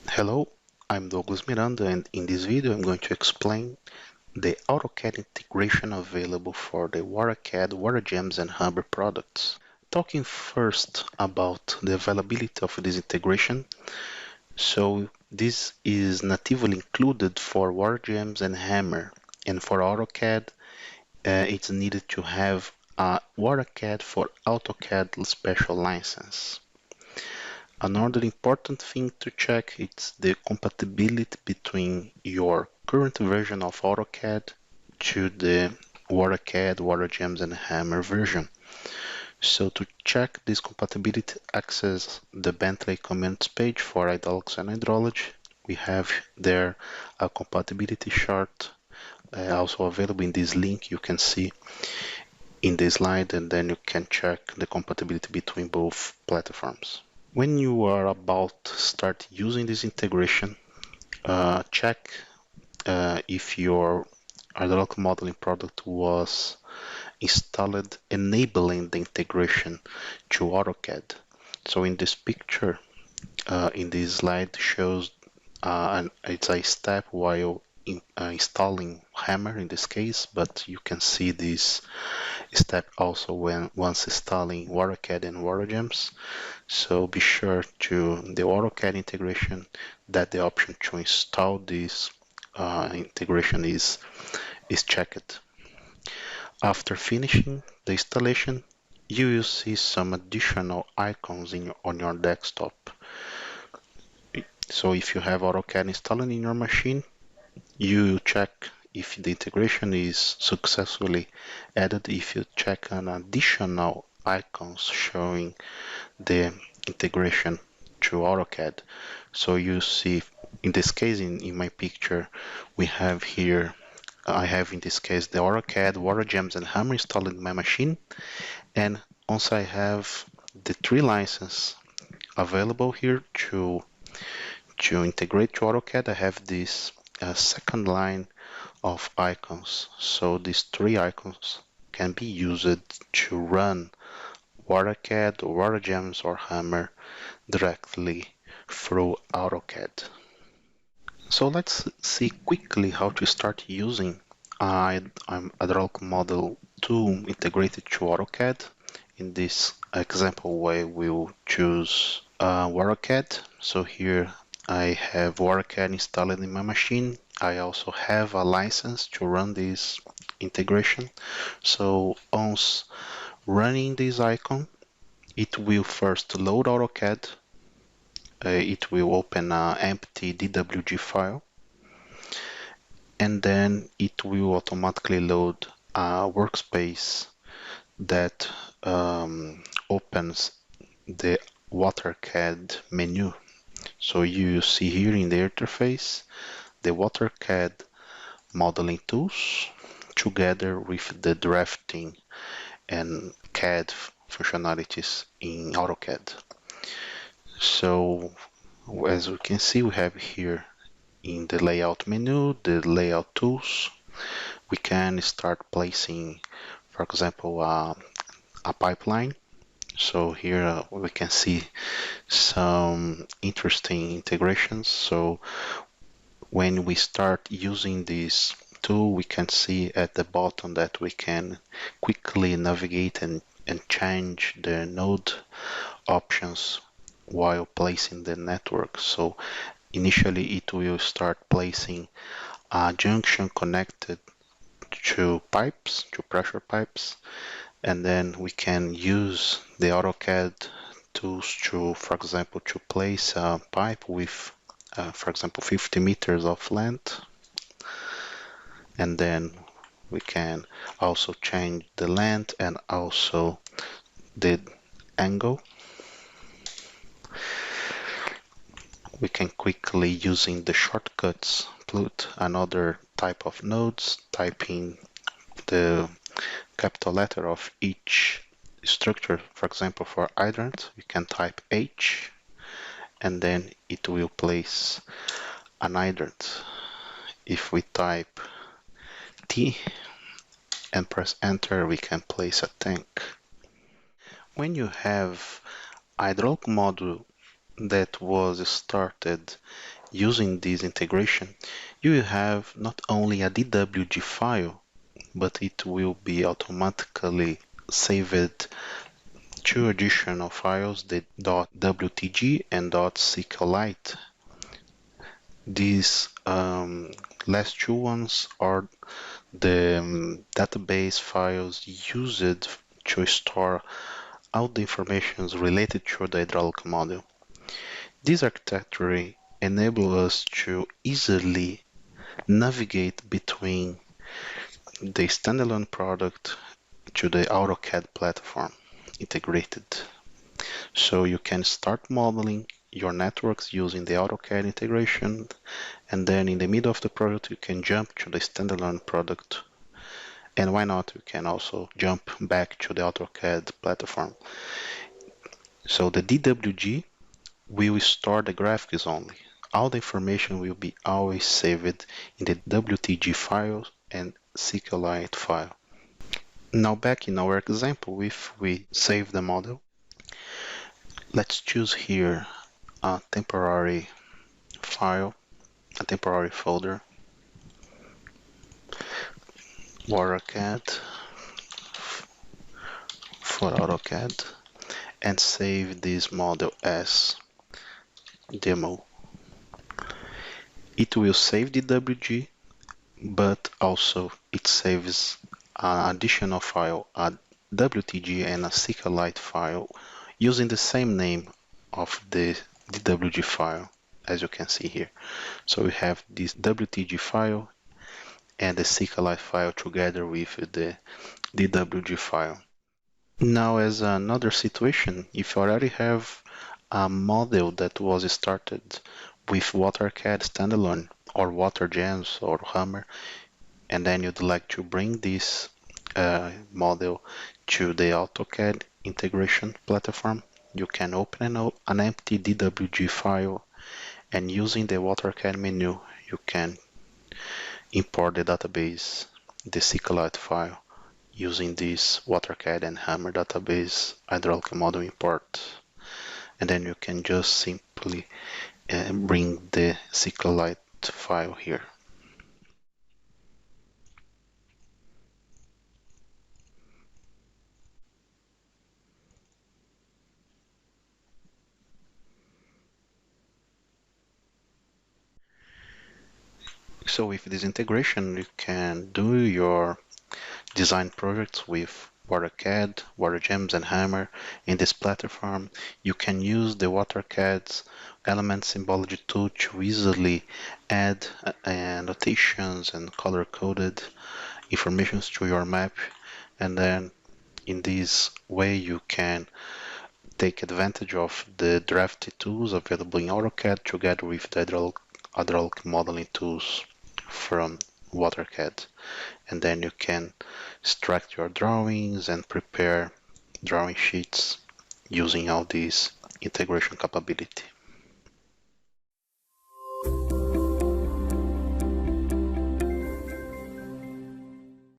Hello, I'm Douglas Miranda, and in this video I'm going to explain the AutoCAD integration available for the WaterCAD, WaterGEMS, and Humber products. Talking first about the availability of this integration. So this is natively included for WaterGEMS and Hammer, and for AutoCAD it's needed to have a WaterCAD for AutoCAD special license. Another important thing to check is the compatibility between your current version of AutoCAD to the WaterCAD, WaterGEMS, and Hammer version. So to check this compatibility, access the Bentley commands page for hydraulics and hydrology. We have there a compatibility chart also available in this link you can see in this slide, and then you can check the compatibility between both platforms. When you are about to start using this integration, check if your hydraulic modeling product was installed enabling the integration to AutoCAD. So in this picture, in this slide shows it's a step while installing Hammer in this case, but you can see this step also once installing WaterCAD and WaterGEMS. So be sure to the AutoCAD integration that the option to install this integration is checked. After finishing the installation, you will see some additional icons on your desktop. So if you have AutoCAD installed in your machine, you check if the integration is successfully added. If you check an additional icons showing the integration to AutoCAD. So you see, in this case, in my picture, we have here, I have in this case the AutoCAD, WaterGEMS, and Hammer installed in my machine. And once I have the three licenses available here to integrate to AutoCAD, I have this second line of icons. So these three icons can be used to run WaterCAD or WaterGEMS or Hammer directly through AutoCAD. So let's see quickly how to start using hydraulic model tool integrated to AutoCAD. In this example way, we'll choose WaterCAD. So here I have WaterCAD installed in my machine. I also have a license to run this integration. So once running this icon, it will first load AutoCAD. It will open an empty DWG file, and then it will automatically load a workspace that opens the WaterCAD menu. So you see here in the interface the WaterCAD modeling tools together with the drafting and CAD functionalities in AutoCAD. So as we can see, we have here in the layout menu the layout tools. We can start placing, for example, a pipeline. So here we can see some interesting integrations. So when we start using this tool, we can see at the bottom that we can quickly navigate and change the node options while placing the network. So initially it will start placing a junction connected to pipes, to pressure pipes, and then we can use the AutoCAD tools to, for example, to place a pipe with, for example, 50 meters of length, and then we can also change the length and also the angle. We can quickly, using the shortcuts, put another type of nodes, type in the capital letter of each structure. For example, for hydrant, we can type H, and then it will place an hydrant. If we type T and press enter, we can place a tank. When you have hydraulic module that was started using this integration, you will have not only a DWG file, but it will be automatically saved two additional files, the .wtg and .sqlite. These last two ones are the database files used to store all the information related to the hydraulic model. This architecture enables us to easily navigate between the standalone product to the AutoCAD platform integrated. So you can start modeling your networks using the AutoCAD integration, and then in the middle of the project you can jump to the standalone product, and why not, you can also jump back to the AutoCAD platform. So the DWG will store the graphics only. All the information will be always saved in the WTG file and SQLite file. Now back in our example, if we save the model, let's choose here a temporary file, a temporary folder, WaterCAD for AutoCAD, and save this model as demo. It will save the WG, but also it saves an additional file, a WTG and a SQLite file using the same name of the DWG file, as you can see here. So we have this WTG file and the SQLite file together with the DWG file. Now, as another situation, if you already have a model that was started with WaterCAD standalone or WaterGEMS or Hammer, and then you'd like to bring this model to the AutoCAD integration platform, you can open an empty DWG file, and using the WaterCAD menu, you can import the database, the SQLite file, using this WaterCAD and Hammer database hydraulic model import. And then you can just simply bring the SQLite file here. So with this integration, you can do your design projects with WaterCAD, WaterGEMS, and Hammer in this platform. You can use the WaterCAD's element symbology tool to easily add annotations and color-coded information to your map, and then in this way you can take advantage of the drafty tools available in AutoCAD together with the hydraulic modeling tools from WaterCAD. And then you can extract your drawings and prepare drawing sheets using all these integration capability.